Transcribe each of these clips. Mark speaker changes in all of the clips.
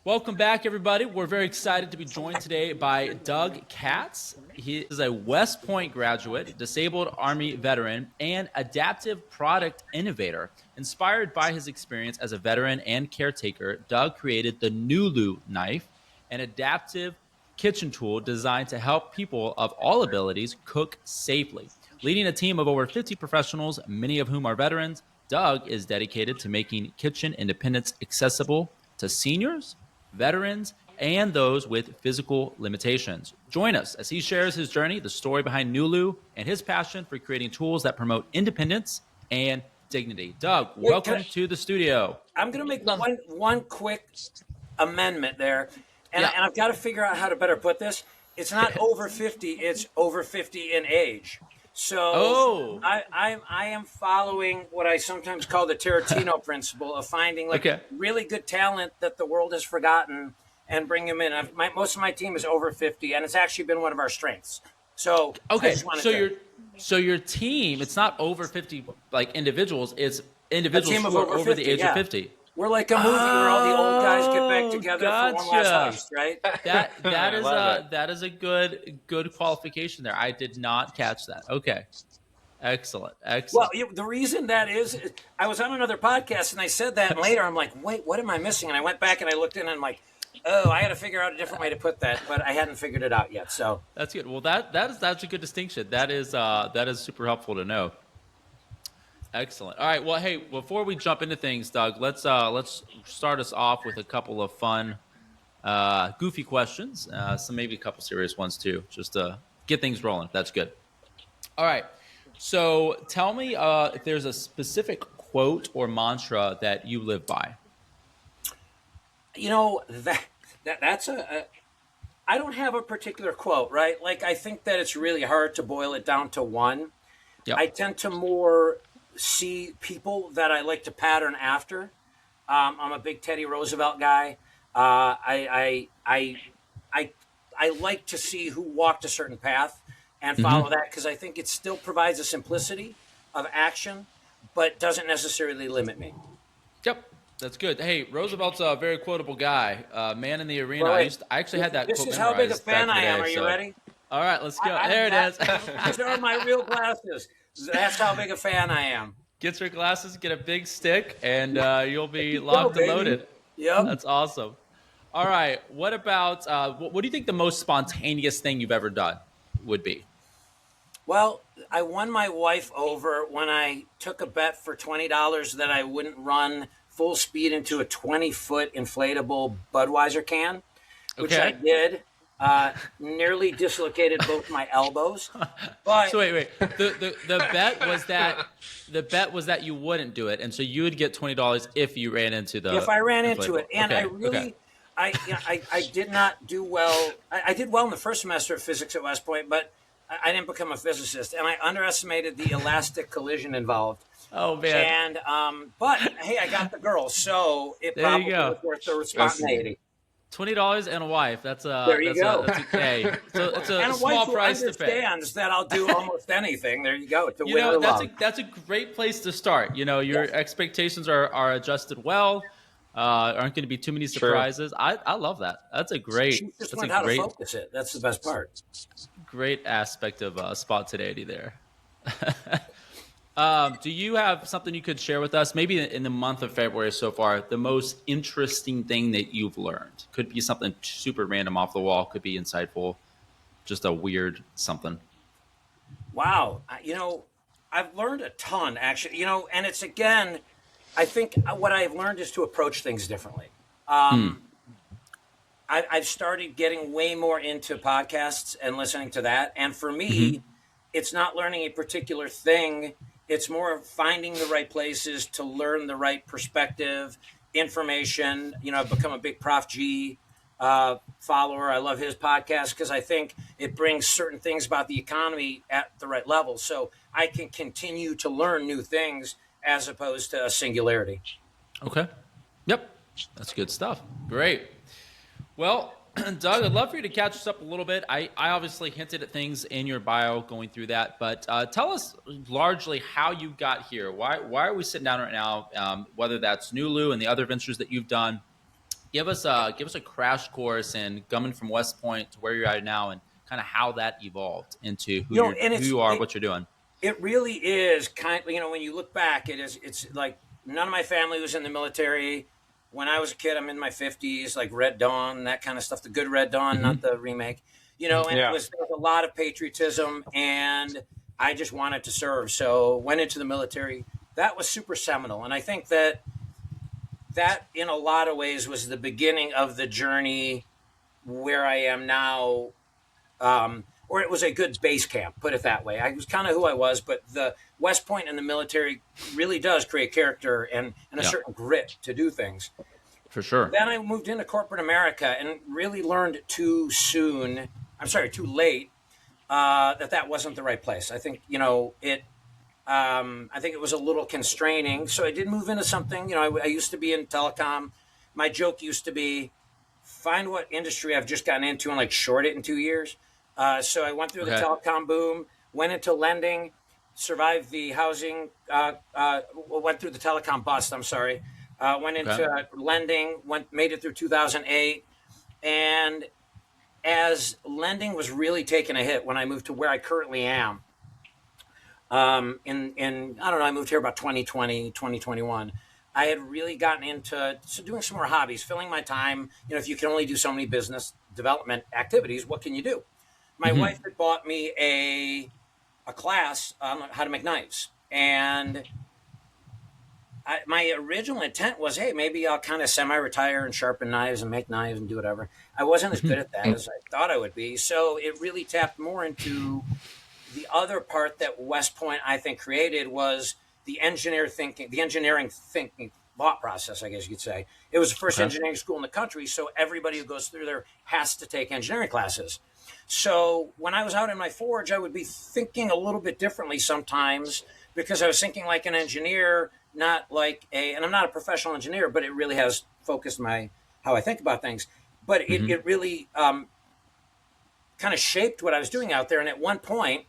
Speaker 1: Welcome back, everybody. We're very excited to be joined today by Doug Katz. He is a West Point graduate, disabled Army veteran, and adaptive product innovator. Inspired by his experience as a veteran and caretaker, Doug created the NULU Knife, an adaptive kitchen tool designed to help people of all abilities cook safely. Leading a team of over 50 professionals, many of whom are veterans, Doug is dedicated to making kitchen independence accessible to seniors, veterans, and those with physical limitations. Join us as he shares his journey, the story behind NULU, and his passion for creating tools that promote independence and dignity. Doug, welcome to the studio.
Speaker 2: I'm going to make one quick amendment there, and I've got to figure out how to better put this. It's not over 50; it's over 50 in age. So I am following what I sometimes call the Tarantino principle of finding really good talent that the world has forgotten and bring them in. Most of my team is over 50, and it's actually been one of our strengths. So
Speaker 1: so your team, it's not over 50 like individuals, it's individuals who are over the age of 50.
Speaker 2: We're like a movie where all the old guys get back together for one last heist, right?
Speaker 1: That is a good qualification there. I did not catch that. Okay. Excellent.
Speaker 2: Well, the reason that is, I was on another podcast and I said that, and later I'm like, wait, what am I missing? And I went back and I looked in and I'm like, oh, I got to figure out a different way to put that, but I hadn't figured it out yet. So
Speaker 1: that's good. Well, that's a good distinction. That is super helpful to know. Excellent. All right. Well, hey, before we jump into things, Doug, let's start us off with a couple of fun, goofy questions. Maybe a couple serious ones too, just to get things rolling. That's good. All right. So tell me if there's a specific quote or mantra that you live by.
Speaker 2: You know, that's I don't have a particular quote, right? Like, I think that it's really hard to boil it down to one. Yep. I tend to more see people that I like to pattern after. I'm a big Teddy Roosevelt guy. I like to see who walked a certain path and follow that, because I think it still provides a simplicity of action, but doesn't necessarily limit me.
Speaker 1: Yep, that's good. Hey, Roosevelt's a very quotable guy. Man in the arena. Well, I actually had that.
Speaker 2: This
Speaker 1: quote
Speaker 2: is how big a fan I am. Are you ready?
Speaker 1: All right, let's go. There it is.
Speaker 2: These are my real glasses. That's how big a fan I am.
Speaker 1: Get your glasses, get a big stick, and you'll be locked and loaded.
Speaker 2: Yep.
Speaker 1: That's awesome. All right. What about, what do you think the most spontaneous thing you've ever done would be?
Speaker 2: Well, I won my wife over when I took a bet for $20 that I wouldn't run full speed into a 20-foot inflatable Budweiser can, which I did. Nearly dislocated both my elbows. But
Speaker 1: so wait. The bet was that you wouldn't do it, and so you would get $20 if you ran into the.
Speaker 2: If I ran into it, and I did not do well. I did well in the first semester of physics at West Point, but I didn't become a physicist, and I underestimated the elastic collision involved.
Speaker 1: Oh man!
Speaker 2: And but hey, I got the girl, so it probably was worth the spontaneity.
Speaker 1: $20 and a wife. That's a
Speaker 2: there you go.
Speaker 1: It's a
Speaker 2: and
Speaker 1: small price to pay.
Speaker 2: Understands that I'll do almost anything. There you go.
Speaker 1: That's a great place to start. You know, your expectations are adjusted well. Aren't going to be too many surprises. Sure. I love that. That's a great.
Speaker 2: She just learned how to focus it. That's the best part.
Speaker 1: Great aspect of spontaneity there. Do you have something you could share with us? Maybe in the month of February so far, the most interesting thing that you've learned could be something super random off the wall, could be insightful, just a weird something.
Speaker 2: Wow. I've learned a ton actually, and it's, again, I think what I've learned is to approach things differently. I've started getting way more into podcasts and listening to that. And for me, it's not learning a particular thing. It's more finding the right places to learn the right perspective, information. I've become a big Prof G follower. I love his podcast because I think it brings certain things about the economy at the right level. So I can continue to learn new things as opposed to a singularity.
Speaker 1: Okay. Yep. That's good stuff. Great. Well, Doug, I'd love for you to catch us up a little bit. I obviously hinted at things in your bio going through that, but tell us largely how you got here. Why are we sitting down right now, whether that's NULU and the other ventures that you've done? Give us a crash course in coming from West Point to where you're at now, and kind of how that evolved into
Speaker 2: And
Speaker 1: who you are, what you're doing.
Speaker 2: it really is kind of, when you look back, it's like none of my family was in the military. When I was a kid, I'm in my 50s, like Red Dawn, that kind of stuff, the good Red Dawn, not the remake, and
Speaker 3: Yeah.
Speaker 2: there was a lot of patriotism, and I just wanted to serve. So went into the military. That was super seminal. And I think that in a lot of ways was the beginning of the journey where I am now, or it was a good base camp, put it that way. I was kind of who I was, but the West Point and the military really does create character and a
Speaker 1: Yeah.
Speaker 2: certain grit to do things.
Speaker 1: For sure.
Speaker 2: Then I moved into corporate America and really learned too late, that wasn't the right place. I think, I think it was a little constraining. So I did move into something, I used to be in telecom. My joke used to be, find what industry I've just gotten into and like short it in 2 years. So I went through the telecom boom, went into lending, survived the housing, went through the telecom bust. I'm sorry. Went into lending, made it through 2008. And as lending was really taking a hit when I moved to where I currently am, I don't know, I moved here about 2020, 2021. I had really gotten into doing some more hobbies, filling my time. If you can only do so many business development activities, what can you do? My wife had bought me a class on how to make knives. And my original intent was, hey, maybe I'll kind of semi-retire and sharpen knives and make knives and do whatever. I wasn't as good at that as I thought I would be. So it really tapped more into the other part that West Point, I think, created was the engineering thinking thought process, I guess you could say. It was the first engineering school in the country, so everybody who goes through there has to take engineering classes. So when I was out in my forge, I would be thinking a little bit differently sometimes because I was thinking like an engineer, not like and I'm not a professional engineer, but it really has focused how I think about things. But it really kind of shaped what I was doing out there. And at one point,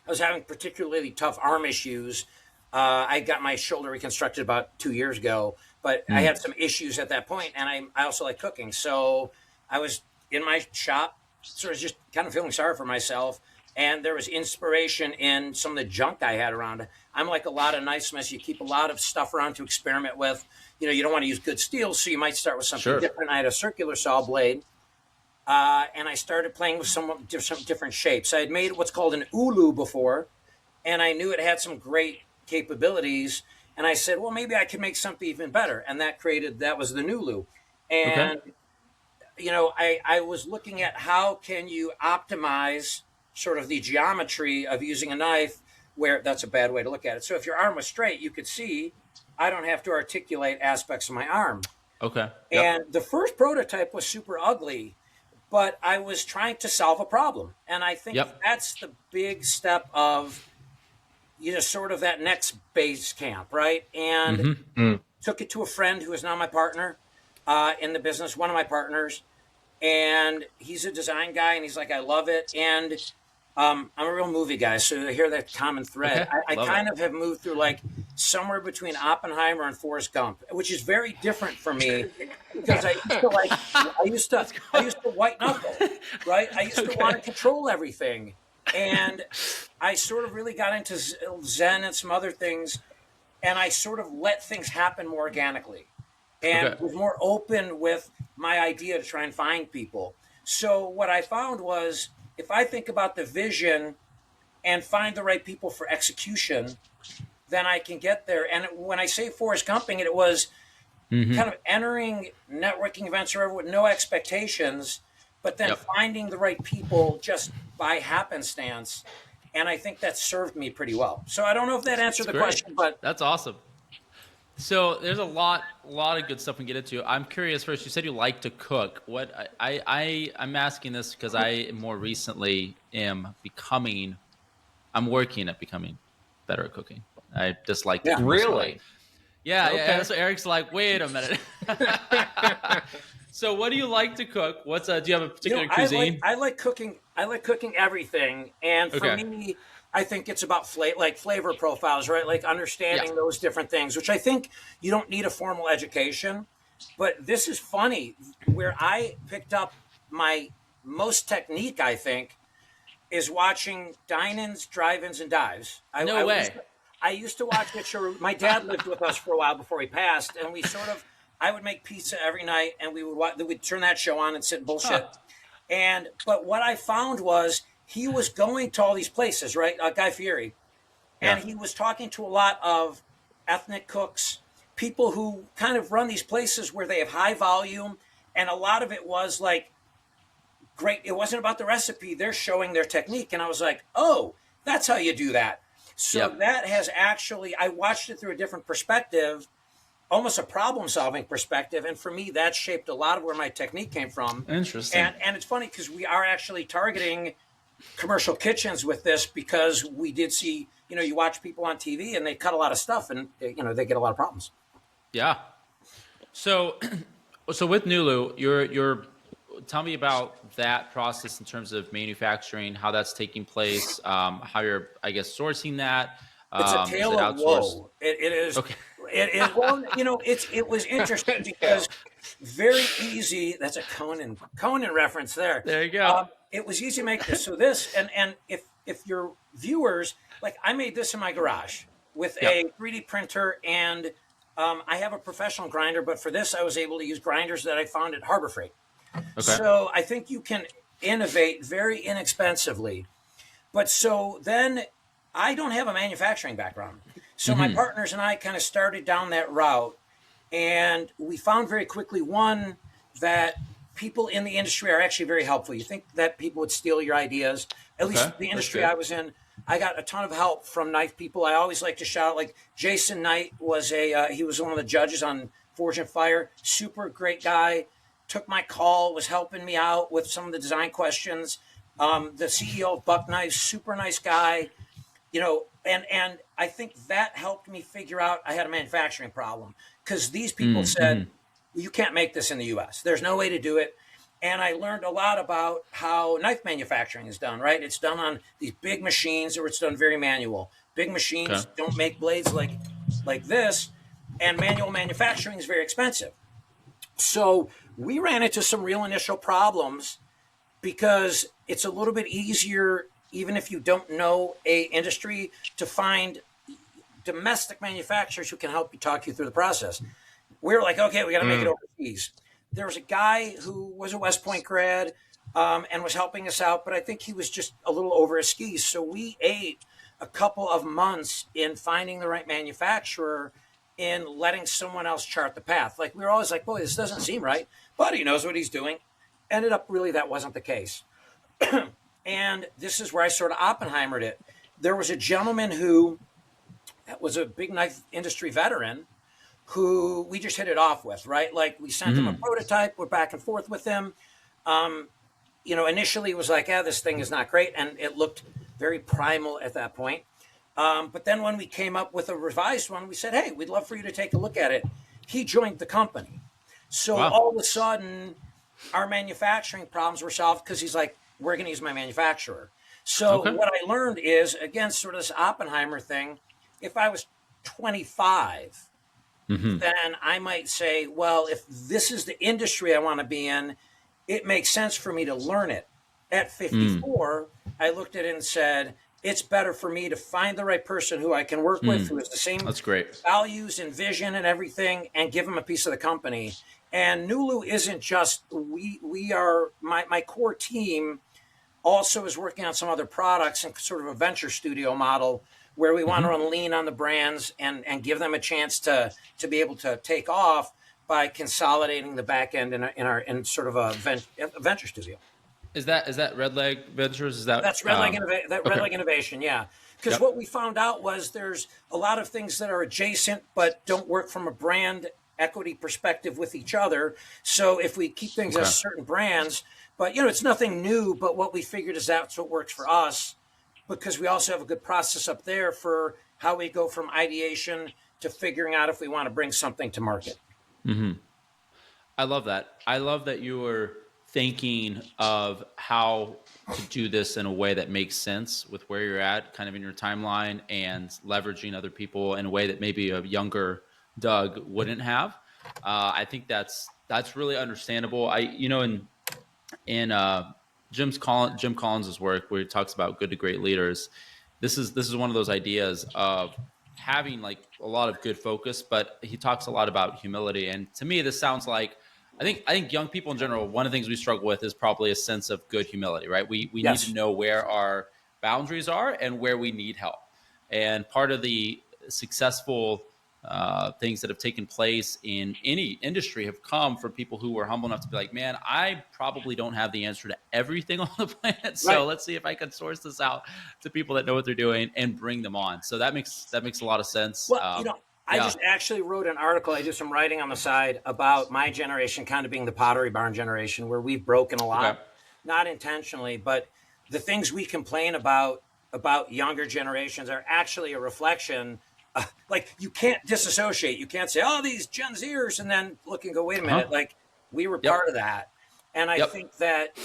Speaker 2: I was having particularly tough arm issues. I got my shoulder reconstructed about 2 years ago, but I had some issues at that point, and I also like cooking. So I was in my shop, sort of just kind of feeling sorry for myself, and there was inspiration in some of the junk I had around. I'm like a lot of knifesmiths. You keep a lot of stuff around to experiment with. You don't want to use good steel, so you might start with something different. I had a circular saw blade. And I started playing with some different shapes. I had made what's called an NULU before, and I knew it had some great capabilities. And I said, well, maybe I could make something even better. And that was the NULU. And, I was looking at how can you optimize sort of the geometry of using a knife where that's a bad way to look at it. So if your arm was straight, you could see I don't have to articulate aspects of my arm.
Speaker 1: Okay.
Speaker 2: Yep. And the first prototype was super ugly, but I was trying to solve a problem. And I think that's the big step of, sort of that next base camp, right? And took it to a friend who is now my partner in the business, one of my partners. And he's a design guy, and he's like, I love it. And I'm a real movie guy, so I hear that common thread. I kind of have moved through like somewhere between Oppenheimer and Forrest Gump, which is very different for me because I used to white knuckle, right? I used to want to control everything. And I sort of really got into Zen and some other things, and I sort of let things happen more organically and was more open with my idea to try and find people. So what I found was if I think about the vision and find the right people for execution, then I can get there. And when I say Forrest Gumping, it was kind of entering networking events or whatever with no expectations, but then finding the right people just by happenstance. And I think that served me pretty well. So I don't know if that answered the question, but
Speaker 1: that's awesome. So there's a lot of good stuff we can get into. I'm curious first, you said you like to cook. What I'm asking this because I more recently I'm working at becoming better at cooking. I dislike it.
Speaker 3: Really?
Speaker 1: Yeah. So Eric's like, wait a minute. So what do you like to cook? Do you have a particular cuisine?
Speaker 2: I like cooking everything. And for me, I think it's about flavor profiles, right? Like understanding those different things, which I think you don't need a formal education. But this is funny. Where I picked up my most technique, I think, is watching dine-ins, drive-ins, and dives.
Speaker 1: No way.
Speaker 2: I used to watch it. Sure, my dad lived with us for a while before he passed, and I would make pizza every night, and we'd turn that show on and sit and bullshit.
Speaker 1: Huh.
Speaker 2: But what I found was he was going to all these places, right? Guy Fieri, and
Speaker 1: Yeah.
Speaker 2: he was talking to a lot of ethnic cooks, people who kind of run these places where they have high volume, and a lot of it was like great. It wasn't about the recipe. They're showing their technique. And I was like, oh, that's how you do that. So
Speaker 1: Yep.
Speaker 2: that has actually, I watched it through a different perspective, almost a problem solving perspective. And for me, that shaped a lot of where my technique came from.
Speaker 1: Interesting.
Speaker 2: And it's funny because we are actually targeting commercial kitchens with this because we did see, you watch people on TV and they cut a lot of stuff and, they get a lot of problems.
Speaker 1: Yeah. So, so with Nulu, you're tell me about that process in terms of manufacturing, how that's taking place, how you're, I guess, sourcing that.
Speaker 2: It's a
Speaker 1: Is
Speaker 2: tale
Speaker 1: it
Speaker 2: of
Speaker 1: outsourced?
Speaker 2: woe. It is.
Speaker 1: Okay.
Speaker 2: It is. Well, it was interesting because very easy. That's a Conan reference there.
Speaker 1: There you go.
Speaker 2: It was easy to make this. So this and if your viewers like, I made this in my garage with a
Speaker 1: Yep.
Speaker 2: 3D printer and I have a professional grinder, but for this I was able to use grinders that I found at Harbor Freight.
Speaker 1: Okay.
Speaker 2: So I think you can innovate very inexpensively. But so then I don't have a manufacturing background. So my partners and I kind of started down that route. And we found very quickly, one, that people in the industry are actually very helpful. You think that people would steal your ideas. At
Speaker 1: Okay.
Speaker 2: least the
Speaker 1: That's
Speaker 2: industry
Speaker 1: good.
Speaker 2: I was in, I got a ton of help from knife people. I always like to shout out, like Jason Knight was he was one of the judges on Forge and Fire. Super great guy. Took my call, was helping me out with some of the design questions. The CEO of Buck Knives, super nice guy. And I think that helped me figure out I had a manufacturing problem because these people said, you can't make this in the US. There's no way to do it. And I learned a lot about how knife manufacturing is done, right? It's done on these big machines or it's done very manual. Big machines
Speaker 1: Okay.
Speaker 2: don't make blades like this, and manual manufacturing is very expensive. So we ran into some real initial problems because it's a little bit easier, even if you don't know a industry, to find domestic manufacturers who can help you talk you through the process. We're like, okay, we got to make it overseas. There was a guy who was a West Point grad and was helping us out, but I think he was just a little over his skis. So we ate a couple of months in finding the right manufacturer, in letting someone else chart the path. Like we were always like, boy, this doesn't seem right, but he knows what he's doing. Ended up really that wasn't the case. And this is where I sort of Oppenheimered it. There was a gentleman who was a big knife industry veteran who we just hit it off with, right? Like we sent him a prototype, we're back and forth with him. Initially it was like, this thing is not great. And it looked very primal at that point. But then when we came up with a revised one, we said, hey, we'd love for you to take a look at it. He joined the company. So
Speaker 1: Wow.
Speaker 2: all of a sudden, our manufacturing problems were solved because he's like, we're going to use my manufacturer. So
Speaker 1: Okay.
Speaker 2: what I learned is, again, sort of this Oppenheimer thing. If I was 25, then I might say, well, if this is the industry I want to be in, it makes sense for me to learn it. At 54, I looked at it and said, it's better for me to find the right person who I can work with, who has the same
Speaker 1: That's great.
Speaker 2: values and vision and everything, and give them a piece of the company. And Nulu isn't just, we are, my core team also is working on some other products and sort of a venture studio model where we want to run lean on the brands and give them a chance to be able to take off by consolidating the back end in sort of a venture studio.
Speaker 1: Is that Red Leg Ventures? Is that
Speaker 2: That's Red Leg Innovation, yeah. Because
Speaker 1: Yep.
Speaker 2: what we found out was there's a lot of things that are adjacent but don't work from a brand equity perspective with each other. So if we keep things as certain brands, but it's nothing new, but what we figured is that's what works for us, because we also have a good process up there for how we go from ideation to figuring out if we want to bring something to market.
Speaker 1: I love that. I love that you were thinking of how to do this in a way that makes sense with where you're at, kind of in your timeline, and leveraging other people in a way that maybe a younger Doug wouldn't have. I think that's really understandable. In Jim Collins's work, where he talks about good to great leaders, this is one of those ideas of having like a lot of good focus, but he talks a lot about humility. And to me, this sounds like I think young people in general, one of the things we struggle with is probably a sense of good humility, right? We need to
Speaker 2: Yes.
Speaker 1: know where our boundaries are and where we need help. And part of the successful things that have taken place in any industry have come from people who were humble enough to be like, man, I probably don't have the answer to everything on the planet. So
Speaker 2: Right.
Speaker 1: let's see if I can source this out to people that know what they're doing and bring them on. So that makes a lot of sense.
Speaker 2: Well, I
Speaker 1: Yeah.
Speaker 2: just actually wrote an article. I did some writing on the side about my generation kind of being the Pottery Barn generation, where we've broken a
Speaker 1: Okay.
Speaker 2: lot, not intentionally, but the things we complain about younger generations are actually a reflection. Like, you can't disassociate. You can't say, "Oh, these Gen Zers," and then look and go, "Wait a
Speaker 1: Uh-huh.
Speaker 2: minute." Like, we were
Speaker 1: Yep.
Speaker 2: part of that, and I
Speaker 1: Yep.
Speaker 2: think that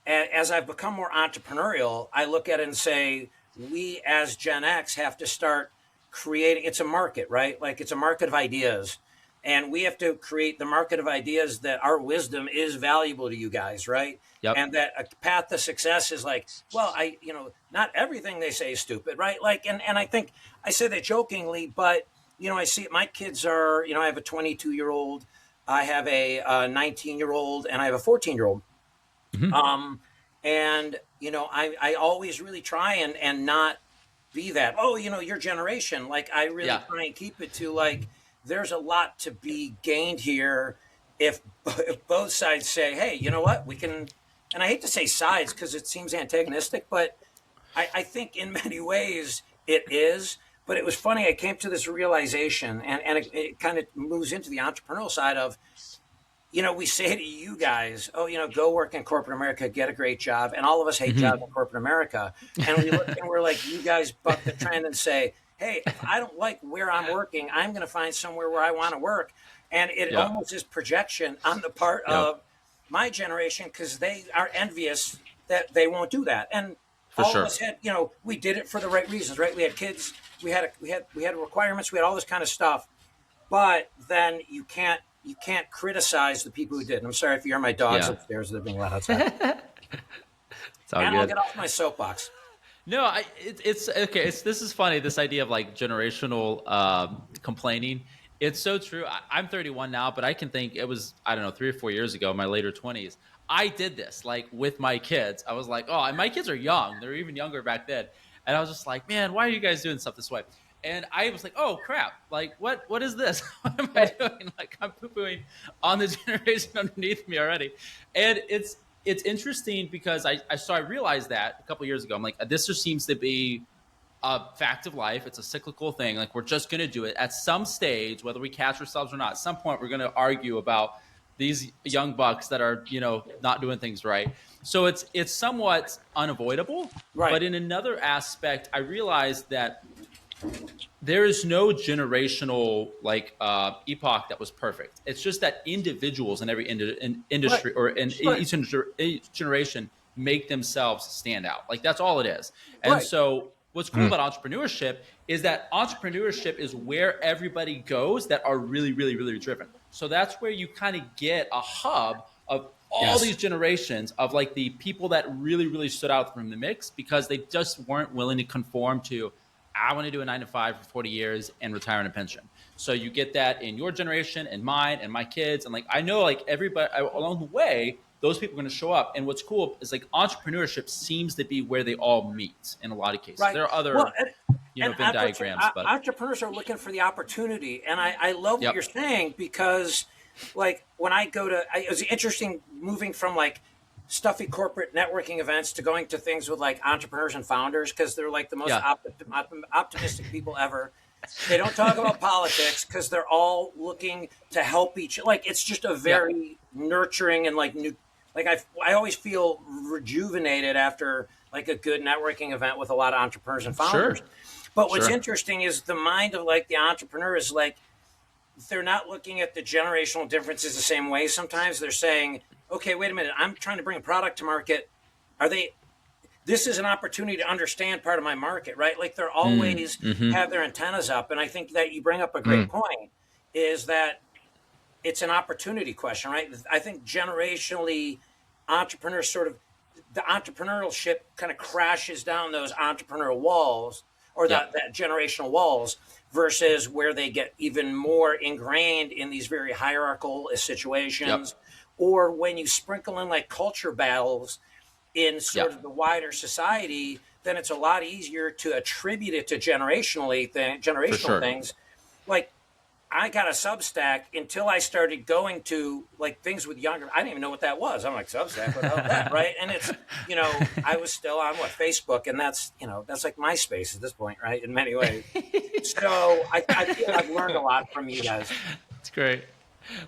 Speaker 2: as I've become more entrepreneurial, I look at it and say, we as Gen X have to start creating. It's a market, right? Like, it's a market of ideas. And we have to create the market of ideas that our wisdom is valuable to you guys, right?
Speaker 1: Yep.
Speaker 2: And that a path to success is like, well, not everything they say is stupid, right? Like, and I think I say that jokingly, but, I see it. My kids are, I have a 22-year-old, I have a 19-year-old, and I have a 14-year-old.
Speaker 1: Hmm.
Speaker 2: Um, and I always really try and not be that. Oh, your generation. Like, I really
Speaker 1: Yeah.
Speaker 2: try and keep it to, like, there's a lot to be gained here if both sides say, hey, you know what, we can. And I hate to say sides because it seems antagonistic, but I think in many ways it is. But it was funny. I came to this realization, and it kind of moves into the entrepreneurial side of, we say to you guys, oh, go work in corporate America, get a great job. And all of us hate jobs
Speaker 1: Hmm.
Speaker 2: in corporate America. And we look and we're like, you guys buck the trend and say, hey, if I don't like where I'm working, I'm going to find somewhere where I want to work. And it
Speaker 1: Yeah.
Speaker 2: almost is projection on the part
Speaker 1: Yeah.
Speaker 2: of my generation, because they are envious that they won't do that. And
Speaker 1: For
Speaker 2: all of
Speaker 1: sure.
Speaker 2: us had, we did it for the right reasons, right? We had kids, we had requirements, we had all this kind of stuff. But then you can't criticize the people who did. And I'm sorry if you hear my dogs
Speaker 1: Yeah.
Speaker 2: upstairs; they're being loud outside.
Speaker 1: It's all
Speaker 2: And I'll
Speaker 1: good.
Speaker 2: get off my soapbox.
Speaker 1: No, it's okay. This is funny. This idea of like generational complaining. It's so true. I'm 31 now, but I can think it was, I don't know, 3 or 4 years ago, my later 20s. I did this like with my kids. I was like, oh, and my kids are young. They're even younger back then. And I was just like, man, why are you guys doing stuff this way? And I was like, oh crap! Like, what is this? What am I
Speaker 2: Right.
Speaker 1: doing? Like, I'm poo-pooing on the generation underneath me already. And it's interesting because I realized that a couple years ago. I'm like, this just seems to be a fact of life. It's a cyclical thing. Like, we're just going to do it at some stage, whether we catch ourselves or not. At some point, we're going to argue about these young bucks that are, not doing things right. So it's somewhat unavoidable.
Speaker 2: Right.
Speaker 1: But in another aspect, I realized that there is no generational like epoch that was perfect. It's just that individuals in every
Speaker 2: Right.
Speaker 1: industry or in
Speaker 2: Right.
Speaker 1: each generation make themselves stand out. Like, that's all it is. And
Speaker 2: Right.
Speaker 1: so what's cool
Speaker 3: Mm.
Speaker 1: about entrepreneurship is that entrepreneurship is where everybody goes that are really, really, really driven. So that's where you kind of get a hub of all
Speaker 2: Yes.
Speaker 1: these generations of like the people that really, really stood out from the mix because they just weren't willing to conform to, I want to do a 9 to 5 for 40 years and retire on a pension. So you get that in your generation and mine and my kids. And like, I know like everybody along the way, those people are going to show up. And what's cool is like entrepreneurship seems to be where they all meet in a lot of cases.
Speaker 2: Right.
Speaker 1: There are
Speaker 2: Well,
Speaker 1: other, Venn diagrams, but
Speaker 2: entrepreneurs are looking for the opportunity, and I love what
Speaker 1: yep.
Speaker 2: you're saying, because, like, when I go to, it was interesting moving from like stuffy corporate networking events to going to things with like entrepreneurs and founders, because they're like the most
Speaker 1: Yeah.
Speaker 2: optimistic people ever. They don't talk about politics because they're all looking to help each. Like, it's just a
Speaker 1: Yeah.
Speaker 2: very nurturing and like new. Like, I always feel rejuvenated after like a good networking event with a lot of entrepreneurs and
Speaker 1: Sure.
Speaker 2: founders. But what's
Speaker 1: Sure.
Speaker 2: interesting is the mind of like the entrepreneur is like, they're not looking at the generational differences the same way. Sometimes they're saying, okay, wait a minute, I'm trying to bring a product to market. Are they, this is an opportunity to understand part of my market, right? Like, they're always
Speaker 1: Mm-hmm.
Speaker 2: have their antennas up. And I think that you bring up a great
Speaker 3: Mm.
Speaker 2: point. is that it's an opportunity question, right? I think generationally, entrepreneurs sort of, the entrepreneurship kind of crashes down those entrepreneurial walls, or
Speaker 1: Yep.
Speaker 2: that generational walls, versus where they get even more ingrained in these very hierarchical
Speaker 1: Yep.
Speaker 2: situations, or when you sprinkle in like culture battles in sort of
Speaker 1: Yep.
Speaker 2: the wider society, then it's a lot easier to attribute it to
Speaker 1: For
Speaker 2: generational
Speaker 1: sure.
Speaker 2: things. Like, I got a Substack until I started going to like things with younger. I didn't even know what that was. I'm like, Substack, what the hell is that, right? And it's, I was still on Facebook, and that's like MySpace at this point, right? In many ways. So I feel like I've learned a lot from you guys.
Speaker 1: It's great.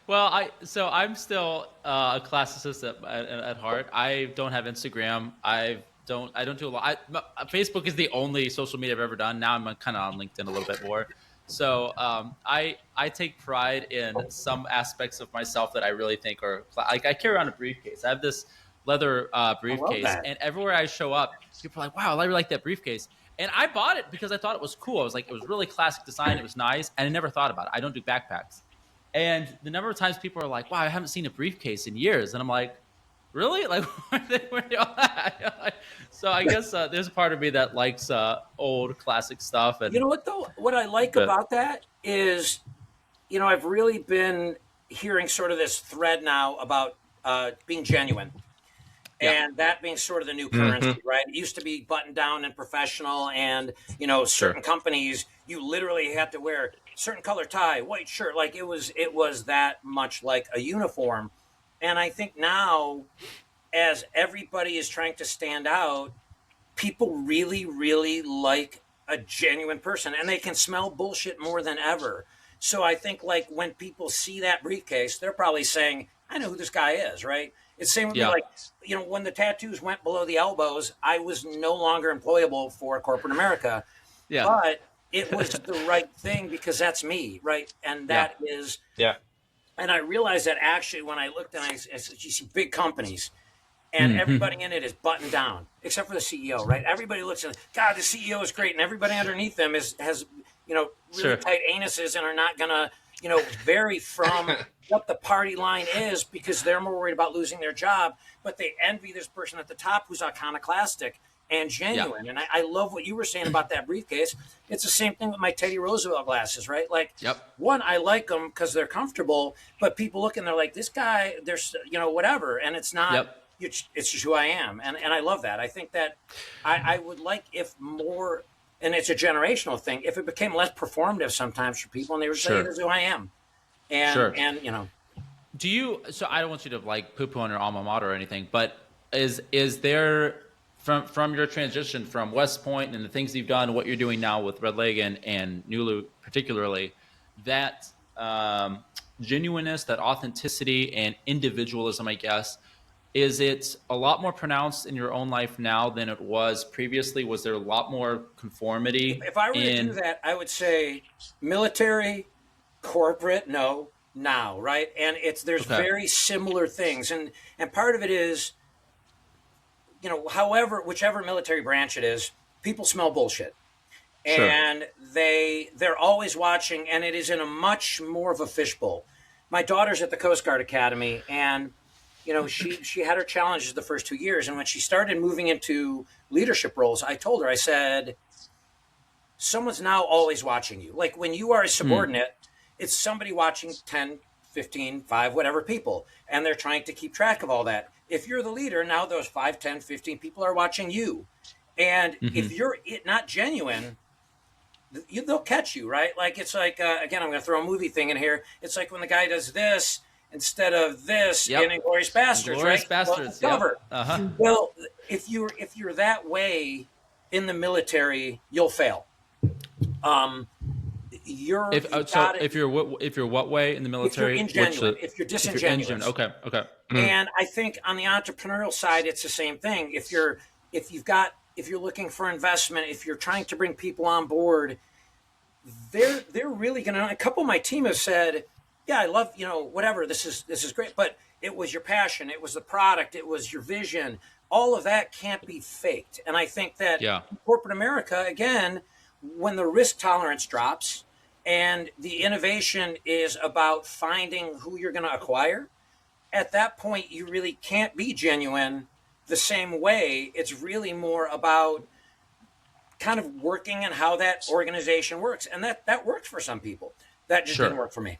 Speaker 1: Well, I'm still a classicist at heart. I don't have Instagram. I don't do a lot. Facebook is the only social media I've ever done. Now I'm kind of on LinkedIn a little bit more. So I take pride in some aspects of myself that I really think are like I carry around a briefcase. I have this leather
Speaker 2: I love
Speaker 1: briefcase,
Speaker 2: that.
Speaker 1: and everywhere I show up, people are like, "Wow, I really like that briefcase." And I bought it because I thought it was cool. I was like, it was really classic design. It was nice, and I never thought about it. I don't do backpacks. And the number of times people are like, "Wow, I haven't seen a briefcase in years," and I'm like, "Really? Like, where they all at?" So I guess there's a part of me that likes old classic stuff,
Speaker 2: You
Speaker 1: and
Speaker 2: know what though? What I like
Speaker 1: but
Speaker 2: about that is, I've really been hearing sort of this thread now about being genuine.
Speaker 1: yeah,
Speaker 2: And that being sort of the new
Speaker 3: Hmm.
Speaker 2: currency, right? It used to be buttoned down and professional, and
Speaker 1: sure,
Speaker 2: certain companies you literally had to wear certain color tie, white shirt, like it was that much like a uniform. And I think now, as everybody is trying to stand out, people really, really like a genuine person, and they can smell bullshit more than ever. So I think like when people see that briefcase, they're probably saying, I know who this guy is, right? It's same with me.
Speaker 1: yeah,
Speaker 2: Like, when the tattoos went below the elbows, I was no longer employable for corporate America,
Speaker 1: yeah,
Speaker 2: but it was the right thing because that's me, right? And
Speaker 1: yeah,
Speaker 2: that is,
Speaker 3: Yeah.
Speaker 2: and I realized that actually when I looked, and I said, you see big companies, and
Speaker 1: hmm,
Speaker 2: everybody in it is buttoned down except for the CEO, right? Everybody looks at, God, the CEO is great, and everybody underneath them has really
Speaker 1: sure,
Speaker 2: tight anuses and are not gonna vary from what the party line is because they're more worried about losing their job, but they envy this person at the top who's iconoclastic and
Speaker 1: yeah,
Speaker 2: genuine. And I love what you were saying about that briefcase. It's the same thing with my Teddy Roosevelt glasses, right? Like,
Speaker 1: yep,
Speaker 2: one, I like them because they're comfortable, but people look and they're like, this guy, there's whatever, and it's not.
Speaker 1: yep,
Speaker 2: It's just who I am, and I love that. I think that I would like if more, and it's a generational thing. If it became less performative sometimes for people, and they were saying, hey,
Speaker 1: sure,
Speaker 2: "This is who I am," and
Speaker 1: sure.
Speaker 2: and
Speaker 1: Do you? So I don't want you to like poo poo on your alma mater or anything, but is there from your transition from West Point and the things you've done, what you're doing now with Red Leg and Nulu particularly, that genuineness, that authenticity and individualism, I guess, is it a lot more pronounced in your own life now than it was previously? Was there a lot more conformity
Speaker 2: if I were to do
Speaker 1: in?
Speaker 2: that, I would say military, corporate, no, now, right? And there's
Speaker 1: Okay,
Speaker 2: very similar things, and part of it is, however, whichever military branch it is, people smell bullshit,
Speaker 1: sure.
Speaker 2: and they're always watching, and it is in a much more of a fishbowl. My daughter's at the Coast Guard Academy, and she had her challenges the first 2 years, and when she started moving into leadership roles, I told her, I said, someone's now always watching you. Like, when you are a
Speaker 1: Hmm.
Speaker 2: subordinate, it's somebody watching 10, 15, 5, whatever people, and they're trying to keep track of all that. If you're the leader, now those 5, 10, 15 people are watching you. And
Speaker 1: Hmm.
Speaker 2: if you're not genuine, they'll catch you, right? Like, it's like, again, I'm going to throw a movie thing in here. It's like when the guy does this instead of this in
Speaker 1: Yep.
Speaker 2: Inglourious Bastards, right?
Speaker 1: Glorious
Speaker 2: Well, the
Speaker 1: bastards. Yep.
Speaker 2: cover.
Speaker 1: Uh huh.
Speaker 2: Well, if you're that way in the military, you'll fail. Um, you've got it.
Speaker 1: If you're what way in the
Speaker 2: If you're
Speaker 1: military?
Speaker 2: ingenuine, if you're
Speaker 1: If you're engine?
Speaker 2: disingenuous.
Speaker 1: Okay, okay.
Speaker 3: Mm.
Speaker 2: And I think on the entrepreneurial side, it's the same thing. If you're looking for investment, if you're trying to bring people on board, they're really going to. A couple of my team have said, "Yeah, I love whatever. This is great, but it was your passion, it was the product, it was your vision. All of that can't be faked." And I think that
Speaker 1: Yeah.
Speaker 2: corporate America, again, when the risk tolerance drops, and the innovation is about finding who you're going to acquire. At that point, you really can't be genuine the same way. It's really more about kind of working and how that organization works. And that works for some people. That just didn't
Speaker 1: Sure.
Speaker 2: work for me.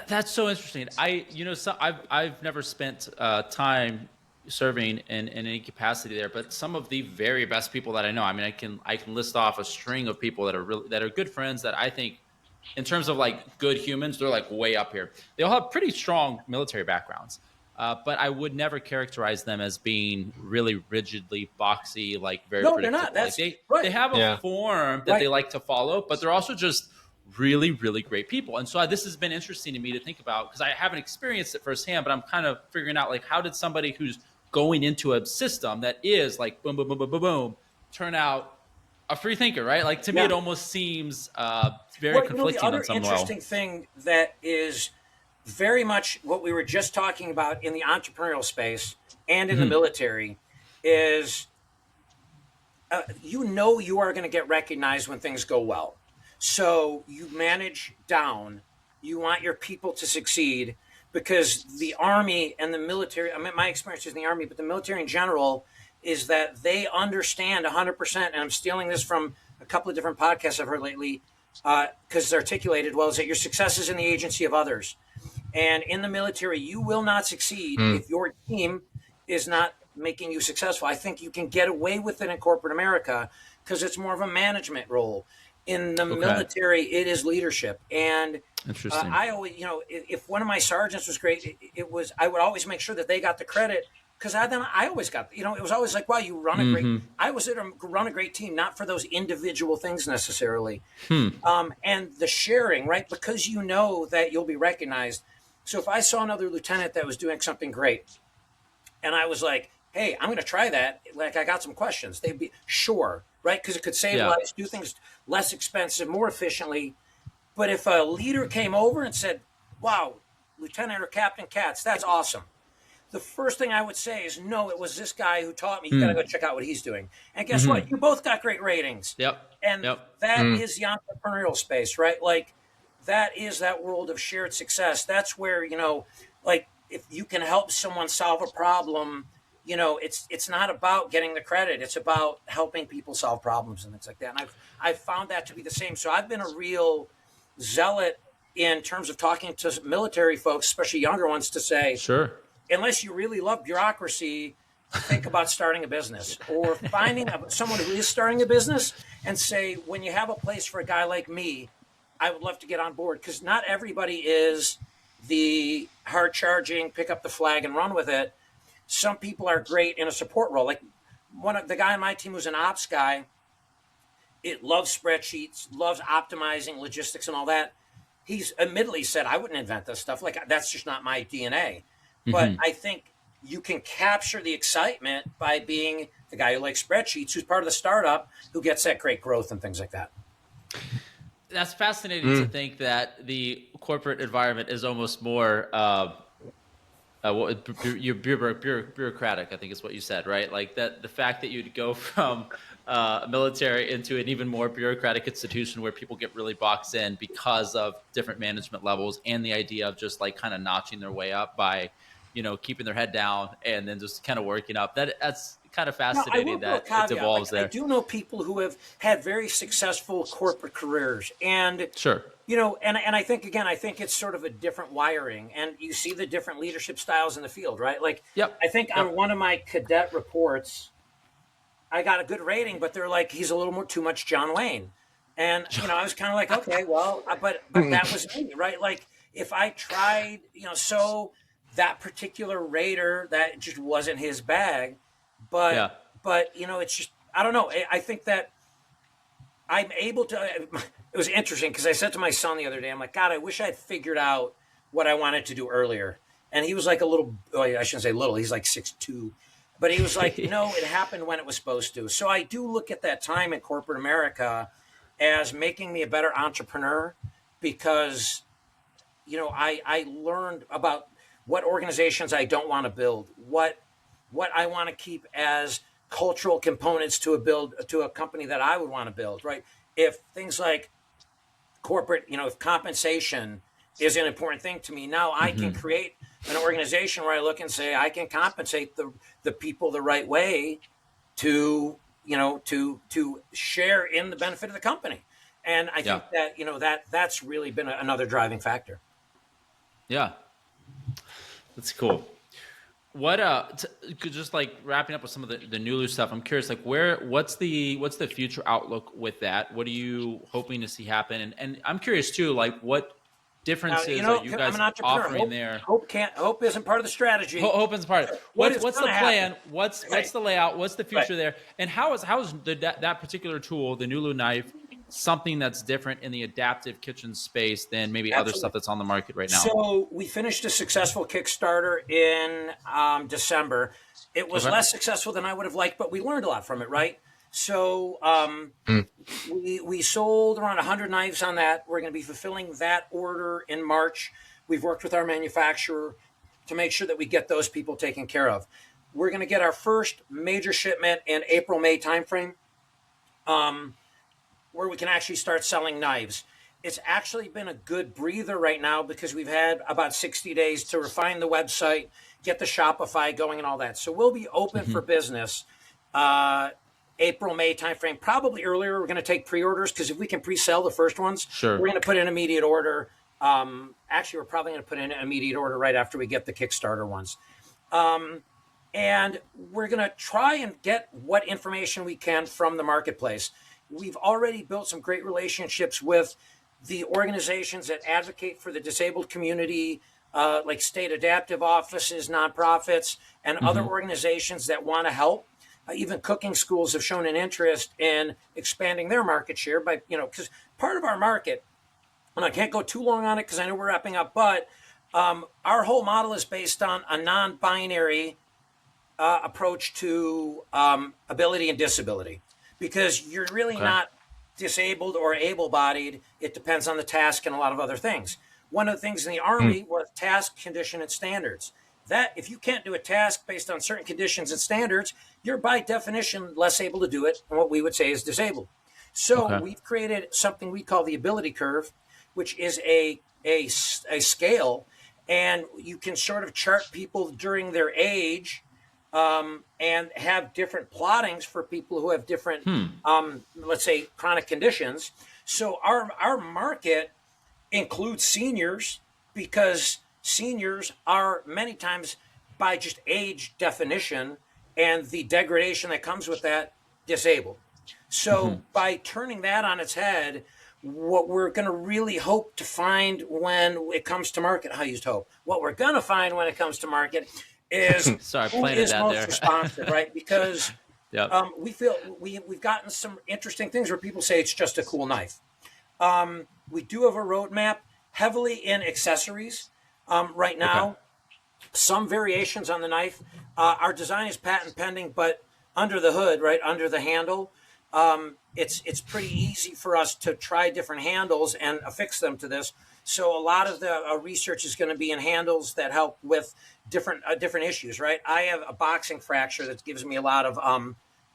Speaker 1: That's so interesting. I've never spent time serving in any capacity there, but some of the very best people that I know. I mean, I can list off a string of people that are good friends that I think, in terms of like good humans, they're like way up here. They all have pretty strong military backgrounds, but I would never characterize them as being really rigidly boxy, like very
Speaker 2: No, they're not.
Speaker 1: predictable. Like
Speaker 2: That's
Speaker 1: they
Speaker 2: right.
Speaker 1: have a
Speaker 3: Yeah.
Speaker 1: form that they
Speaker 2: Right.
Speaker 1: like to follow, but they're also just really, really great people. And so this has been interesting to me to think about, because I haven't experienced it firsthand, but I'm kind of figuring out like, how did somebody who's going into a system that is like boom, boom, boom, boom, boom, boom, turn out a free thinker, right? Like to me,
Speaker 2: Yeah.
Speaker 1: it almost seems very
Speaker 2: Well, the
Speaker 1: conflicting on
Speaker 2: other
Speaker 1: some level.
Speaker 2: interesting thing that is very much what we were just talking about in the entrepreneurial space and in the military is you are going to get recognized when things go well. So you manage down. You want your people to succeed because the Army and the military, I mean, my experience is in the Army, but the military in general is that they understand 100%. And I'm stealing this from a couple of different podcasts I've heard lately because it's articulated well, is that your success is in the agency of others. And in the military, you will not succeed if your team is not making you successful. I think you can get away with it in corporate America because it's more of a management role. In the military, it is leadership. And
Speaker 1: Interesting.
Speaker 2: I always, if one of my sergeants was great, it was, I would always make sure that they got the credit because I always got, it was always like, wow, you run a great, I was there to run a great team, not for those individual things necessarily. And the sharing, right? Because you know that you'll be recognized. So if I saw another lieutenant that was doing something great and I was like, hey, I'm going to try that. Like, I got some questions. They'd be sure, right? Because it could save
Speaker 1: Yeah.
Speaker 2: lives, do things less expensive, more efficiently. But if a leader came over and said, wow, Lieutenant or Captain Katz, that's awesome. The first thing I would say is, no, it was this guy who taught me. You got to go check out what he's doing. And guess what? You both got great ratings.
Speaker 1: Yep.
Speaker 2: And
Speaker 1: Yep.
Speaker 2: that is the entrepreneurial space, right? Like, that is that world of shared success. That's where, like, if you can help someone solve a problem, it's not about getting the credit. It's about helping people solve problems and things like that. And I've found that to be the same. So I've been a real zealot in terms of talking to military folks, especially younger ones, to say,
Speaker 1: Sure.
Speaker 2: unless you really love bureaucracy, think about starting a business or finding someone who is starting a business and say, when you have a place for a guy like me, I would love to get on board, because not everybody is the hard charging, pick up the flag and run with it. Some people are great in a support role. Like one of the guy on my team who's an ops guy, it loves spreadsheets, loves optimizing logistics and all that. He's admittedly said, I wouldn't invent this stuff. Like, that's just not my DNA. But I think you can capture the excitement by being the guy who likes spreadsheets, who's part of the startup, who gets that great growth and things like that.
Speaker 1: That's fascinating to think that the corporate environment is almost more bureaucratic, I think is what you said, right? Like that the fact that you'd go from military into an even more bureaucratic institution where people get really boxed in because of different management levels, and the idea of just like kind of notching their way up by, keeping their head down and then just kind of working up. That's kind of fascinating that it evolves there.
Speaker 2: I do know people who have had very successful corporate careers, and
Speaker 1: Sure.
Speaker 2: and I think, again, I think it's sort of a different wiring, and you see the different leadership styles in the field, right? Like,
Speaker 1: Yep.
Speaker 2: I think on one of my cadet reports, I got a good rating, but they're like, he's a little more too much John Wayne. And, I was kind of like, okay, well, but that was me, right? Like, if I tried, so that particular raider, that just wasn't his bag. But it's just, I don't know. I think that I'm able to, it was interesting because I said to my son the other day, I'm like, God, I wish I'd figured out what I wanted to do earlier. And he was like a little, I shouldn't say little, he's like 6'2". But he was like, no, it happened when it was supposed to. So I do look at that time in corporate America as making me a better entrepreneur, because, I learned about what organizations I don't want to build, what I want to keep as cultural components to a company that I would want to build, right? If things like corporate, if compensation is an important thing to me, now I can create an organization where I look and say, I can compensate the people the right way to, to share in the benefit of the company. And I think that, that's really been another driving factor.
Speaker 1: Yeah. That's cool. What just like wrapping up with some of the NULU stuff, I'm curious, like what's the future outlook with that? What are you hoping to see happen? And I'm curious too, like what differences are you guys
Speaker 2: I'm an entrepreneur.
Speaker 1: offering there?
Speaker 2: Hope isn't part of the strategy.
Speaker 1: Hope isn't part of it. What's the plan?
Speaker 2: Happen?
Speaker 1: What's the layout? What's the future there? And how is that particular tool, the NULU knife, something that's different in the adaptive kitchen space than maybe other stuff that's on the market right now?
Speaker 2: So we finished a successful Kickstarter in December. It was less successful than I would have liked, but we learned a lot from it, right? So we sold around 100 knives on that. We're going to be fulfilling that order in March. We've worked with our manufacturer to make sure that we get those people taken care of. We're going to get our first major shipment in April-May timeframe, where we can actually start selling knives. It's actually been a good breather right now because we've had about 60 days to refine the website, get the Shopify going and all that. So we'll be open for business April, May timeframe, probably earlier. We're going to take pre-orders because if we can pre-sell the first ones, we're going to put in immediate order. Actually, we're probably going to put in an immediate order right after we get the Kickstarter ones. And we're going to try and get what information we can from the marketplace. We've already built some great relationships with the organizations that advocate for the disabled community, like state adaptive offices, nonprofits, and other organizations that want to help. Even cooking schools have shown an interest in expanding their market share by, because part of our market, and I can't go too long on it because I know we're wrapping up, but our whole model is based on a non-binary approach to ability and disability, because you're really not disabled or able-bodied. It depends on the task and a lot of other things. One of the things in the Army was task, condition, and standards. That if you can't do a task based on certain conditions and standards, you're by definition less able to do it, and what we would say is disabled. So we've created something we call the ability curve, which is a scale, and you can sort of chart people during their age, and have different plottings for people who have different, let's say, chronic conditions. So our market includes seniors, because seniors are many times, by just age definition and the degradation that comes with that, disabled. So by turning that on its head, what we're going to really hope to find when it comes to market, I used hope, what we're going to find when it comes to market is who is most responsive, right? Because we feel we've gotten some interesting things where people say it's just a cool knife. We do have a roadmap heavily in accessories right now. Some variations on the knife. Our design is patent pending, but under the hood, right under the handle, it's pretty easy for us to try different handles and affix them to this. So a lot of the research is going to be in handles that help with different issues, right? I have a boxing fracture that gives me a lot of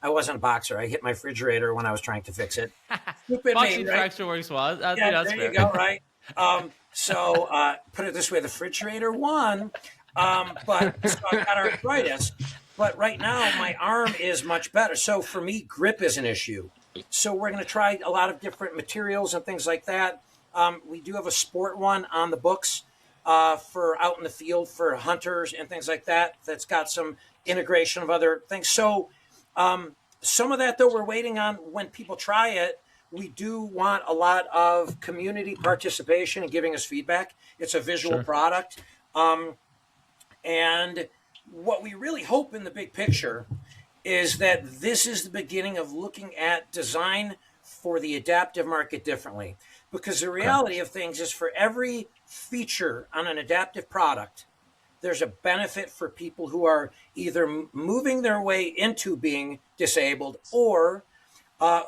Speaker 2: I wasn't a boxer. I hit my refrigerator when I was trying to fix it. Stupid
Speaker 1: boxing
Speaker 2: me, right?
Speaker 1: fracture works well. That's
Speaker 2: there
Speaker 1: fair.
Speaker 2: You go, right? So put it this way, the refrigerator won, but so I've got arthritis. But right now, my arm is much better. So for me, grip is an issue. So we're going to try a lot of different materials and things like that. We do have a sport one on the books for out in the field for hunters and things like that. That's got some integration of other things. So some of that, though, we're waiting on when people try it. We do want a lot of community participation and giving us feedback. It's a visual product. And what we really hope in the big picture is that this is the beginning of looking at design for the adaptive market differently. Because the reality of things is for every feature on an adaptive product, there's a benefit for people who are either moving their way into being disabled or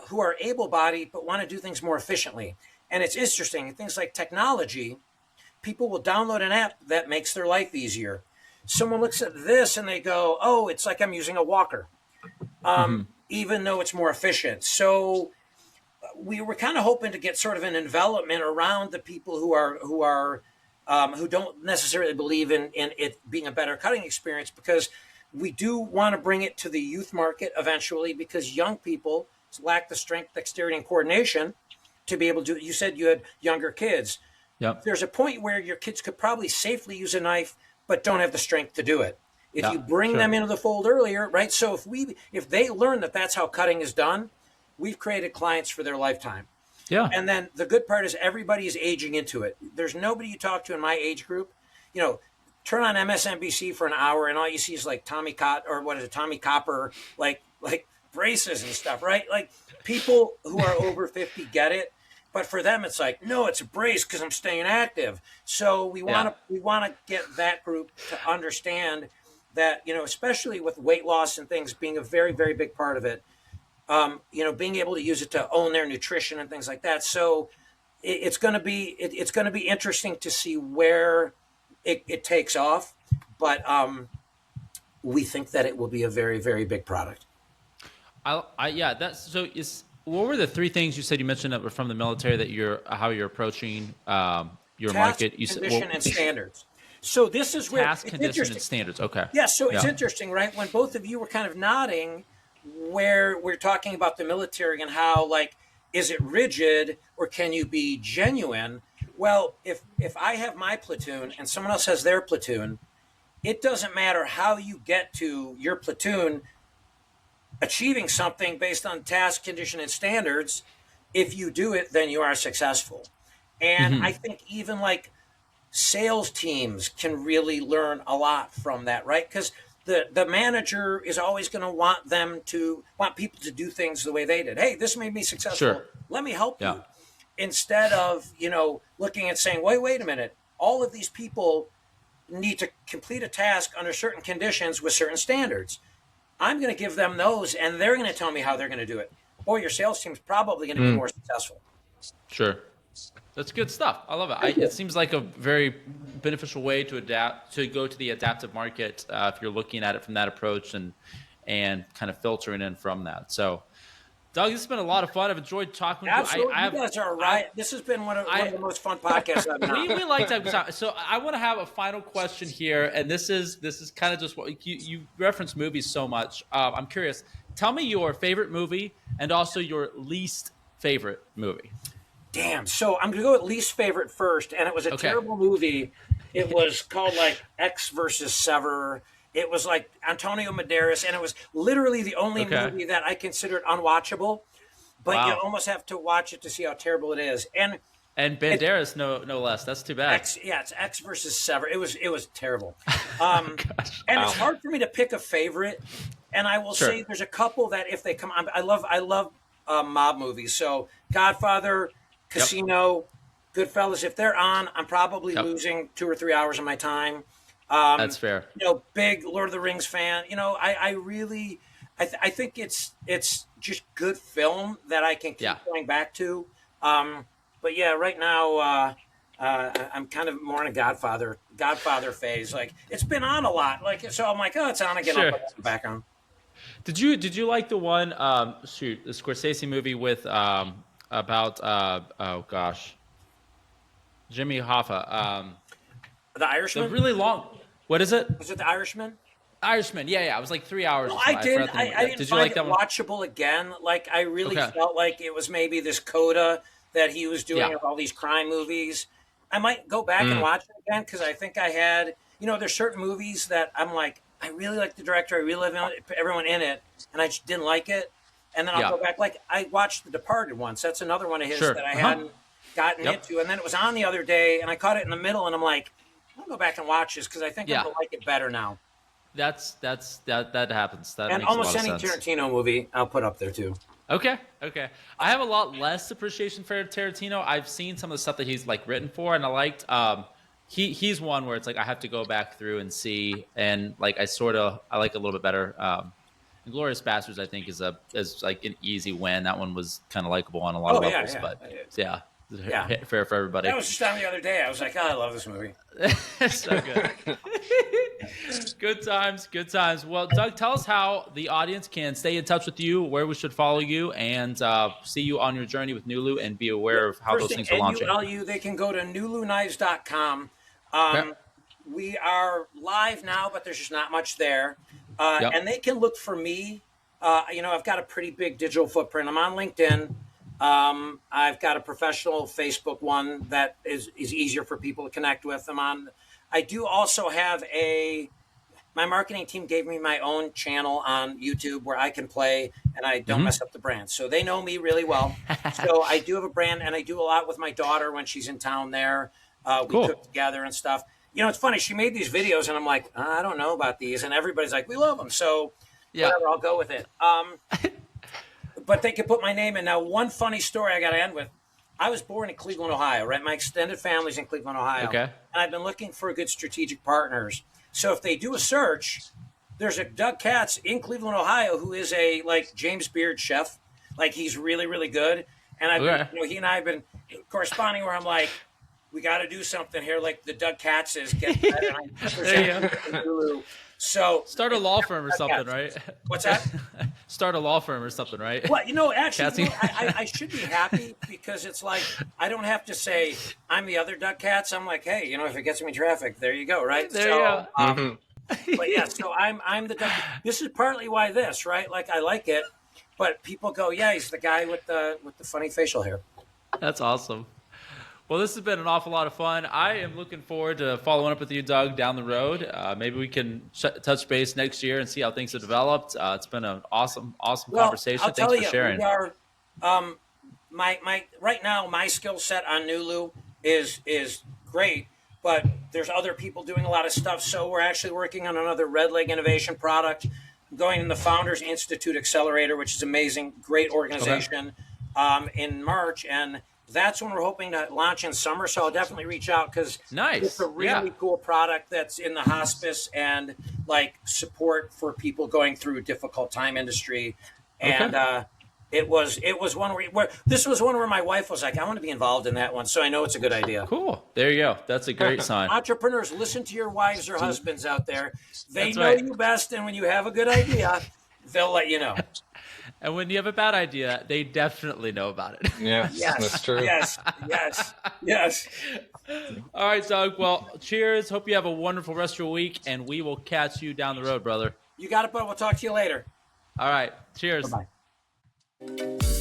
Speaker 2: who are able-bodied but want to do things more efficiently. And it's interesting, things like technology, people will download an app that makes their life easier. Someone looks at this and they go, oh, it's like I'm using a walker, even though it's more efficient. So we were kind of hoping to get sort of an envelopment around the people who don't necessarily believe in it being a better cutting experience, because we do want to bring it to the youth market eventually, because young people lack the strength, dexterity, and coordination to be able to do it. You said you had younger kids.
Speaker 1: Yep.
Speaker 2: There's a point where your kids could probably safely use a knife, but don't have the strength to do it. If you bring them into the fold earlier, right? So if they learn that that's how cutting is done, we've created clients for their lifetime.
Speaker 1: Yeah.
Speaker 2: And then the good part is everybody is aging into it. There's nobody you talk to in my age group, turn on MSNBC for an hour and all you see is like Tommy Copper, like braces and stuff, right? Like people who are over 50 get it. But for them, it's like, no, it's a brace because I'm staying active. So we want to get that group to understand that, especially with weight loss and things being a very, very big part of it, being able to use it to own their nutrition and things like that. So it's going to be interesting to see where it takes off. But we think that it will be a very, very big product.
Speaker 1: What were the three things you said you mentioned that were from the military that how you're approaching your market? You said
Speaker 2: condition and standards. So this is where
Speaker 1: task, condition, and standards. Okay.
Speaker 2: Yeah. So it's interesting, right? When both of you were kind of nodding, where we're talking about the military and how, like, is it rigid or can you be genuine? Well, if I have my platoon and someone else has their platoon, it doesn't matter how you get to your platoon achieving something based on task, condition, and standards. If you do it, then you are successful. And I think even like sales teams can really learn a lot from that, right? Because the manager is always going to want people to do things the way they did. Hey, this made me successful.
Speaker 1: Sure.
Speaker 2: Let me help you. Instead of, looking at saying, wait a minute, all of these people need to complete a task under certain conditions with certain standards. I'm going to give them those, and they're going to tell me how they're going to do it. Boy, your sales team's probably going to be more successful.
Speaker 1: Sure. That's good stuff. I love it. It seems like a very beneficial way to go to the adaptive market if you're looking at it from that approach and kind of filtering in from that. So, Doug, this has been a lot of fun. I've enjoyed talking with you.
Speaker 2: Absolutely. You guys are right. This has been one of the most fun podcasts I've done.
Speaker 1: We like that. So I want to have a final question here, and this is kind of just what you reference movies so much. I'm curious. Tell me your favorite movie and also your least favorite movie.
Speaker 2: Damn. So I'm going to go with least favorite first, and it was a terrible movie. It was called like X versus Sever. It was like Antonio Banderas, and it was literally the only movie that I considered unwatchable. But you almost have to watch it to see how terrible it is. And
Speaker 1: Banderas, no less. That's too bad.
Speaker 2: It's X versus Sever. It was terrible. It's hard for me to pick a favorite. And I will say there's a couple that if they come on, I love mob movies. So Godfather, Casino, Goodfellas. If they're on, I'm probably losing 2 or 3 hours of my time.
Speaker 1: That's fair.
Speaker 2: Big Lord of the Rings fan. I think it's just good film that I can keep going back to. But yeah, right now I'm kind of more in a Godfather phase. Like it's been on a lot. So I'm like, oh, it's on again. I'll put that in the background.
Speaker 1: Did you like the one the Scorsese movie with about Jimmy Hoffa?
Speaker 2: The Irishman?
Speaker 1: The really long. What is it?
Speaker 2: Was it The Irishman?
Speaker 1: Irishman, yeah. It was like 3 hours.
Speaker 2: Well, I didn't find it watchable again. Like I really felt like it was maybe this coda that he was doing of all these crime movies. I might go back and watch it again because I think I had, there's certain movies that I'm like, I really like the director, I really love everyone in it, and I just didn't like it. And then I'll go back. Like I watched The Departed once. That's another one of his that I hadn't gotten into. And then it was on the other day, and I caught it in the middle, and I'm like, I'll go back and watch this because I think I'm going to like it better now.
Speaker 1: That happens. That
Speaker 2: and
Speaker 1: makes
Speaker 2: almost
Speaker 1: a lot
Speaker 2: any
Speaker 1: of sense.
Speaker 2: Tarantino movie I'll put up there too.
Speaker 1: Okay. I have a lot less appreciation for Tarantino. I've seen some of the stuff that he's like written for, and I liked. He's one where it's like I have to go back through and see, and like I like a little bit better. Inglourious Basterds, I think, is like an easy win. That one was kind of likable on a lot of levels, but
Speaker 2: Yeah.
Speaker 1: Fair for everybody.
Speaker 2: That was just on the other day. I was like, oh, I love this movie.
Speaker 1: So good. Good times, good times. Well, Doug, tell us how the audience can stay in touch with you, where we should follow you, and see you on your journey with NULU, and be aware of how those things are launching.
Speaker 2: NULU, they can go to nuluknives.com.
Speaker 1: Okay.
Speaker 2: We are live now, but there's just not much there.
Speaker 1: Yep.
Speaker 2: And they can look for me. I've got a pretty big digital footprint. I'm on LinkedIn. I've got a professional Facebook one that is easier for people to connect with. I do also have my marketing team gave me my own channel on YouTube where I can play and I don't mess up the brand. So they know me really well. So I do have a brand, and I do a lot with my daughter when she's in town there. We cook together and stuff. It's funny. She made these videos and I'm like, I don't know about these. And everybody's like, we love them. So whatever, I'll go with it. But they can put my name in. Now, one funny story I got to end with. I was born in Cleveland, Ohio, right? My extended family's in Cleveland, Ohio.
Speaker 1: Okay.
Speaker 2: And I've been looking for good strategic partners. So if they do a search, there's a Doug Katz in Cleveland, Ohio, who is a James Beard chef. He's really, really good. And he and I have been corresponding where I'm like, we got to do something here. Like the Doug Katz's get better.
Speaker 1: There you go.
Speaker 2: So
Speaker 1: start a law firm or something, right?
Speaker 2: What's that?
Speaker 1: Start a law firm or something, right?
Speaker 2: Well, actually, I should be happy because it's like I don't have to say I'm the other Doug Katz. I'm like, hey, if it gets me traffic, there you go, right?
Speaker 1: There you go.
Speaker 2: But yeah, so I'm the Doug. This is partly why this, right? I like it, but people go, yeah, he's the guy with the funny facial hair.
Speaker 1: That's awesome. Well, this has been an awful lot of fun. I am looking forward to following up with you, Doug, down the road. Maybe we can touch base next year and see how things have developed. It's been an awesome conversation.
Speaker 2: I'll
Speaker 1: Thanks for sharing.
Speaker 2: We are, right now, my skill set on NULU is great, but there's other people doing a lot of stuff. So we're actually working on another Red Leg Innovation product, going in the Founders Institute Accelerator, which is amazing, great organization, in March. And that's when we're hoping to launch in summer. So I'll definitely reach out because it's a really cool product that's in the hospice and support for people going through a difficult time industry. And it was one where this was one where my wife was like, I want to be involved in that one. So I know it's a good idea.
Speaker 1: Cool. There you go. That's a great sign.
Speaker 2: Entrepreneurs, listen to your wives or husbands out there. They know you best. And when you have a good idea, they'll let you know.
Speaker 1: And when you have a bad idea, they definitely know about it.
Speaker 3: Yeah, yes, that's true.
Speaker 2: Yes.
Speaker 1: All right, Doug. Well, cheers. Hope you have a wonderful rest of your week, and we will catch you down the road, brother.
Speaker 2: You got it, bud. We'll talk to you later.
Speaker 1: All right. Cheers.
Speaker 2: Bye-bye.